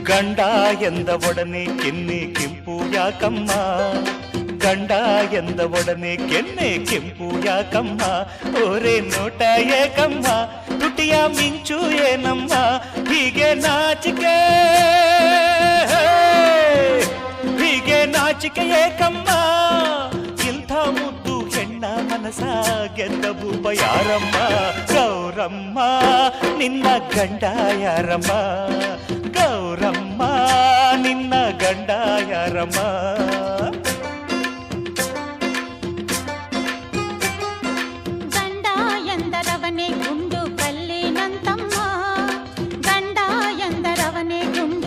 ಗಂಡ ಎಂದ ಒಡನೆ ಕೆನ್ನೆ ಕೆಂಪು ಯಾಕಮ್ಮ ಗಂಡ ಎಂದ ಒಡನೆ ಕೆನ್ನೆ ಕೆಂಪು ಯಾಕಮ್ಮ ಓರೆ ನೋಟ ಏಕಮ್ಮ ತುಟಿಯ ಮಿಂಚು ಏನಮ್ಮ ಹೀಗೆ ನಾಚಿಕೆ ಏಕಮ್ಮ ಇಂಥ ಮುದ್ದು ಹೆಣ್ಣ ಮನಸ ಗೆದ್ದ ಭೂಪ ಯಾರಮ್ಮ ಗೌರಮ್ಮ ನಿನ್ನ ಗಂಡ ಯಾರಮ್ಮ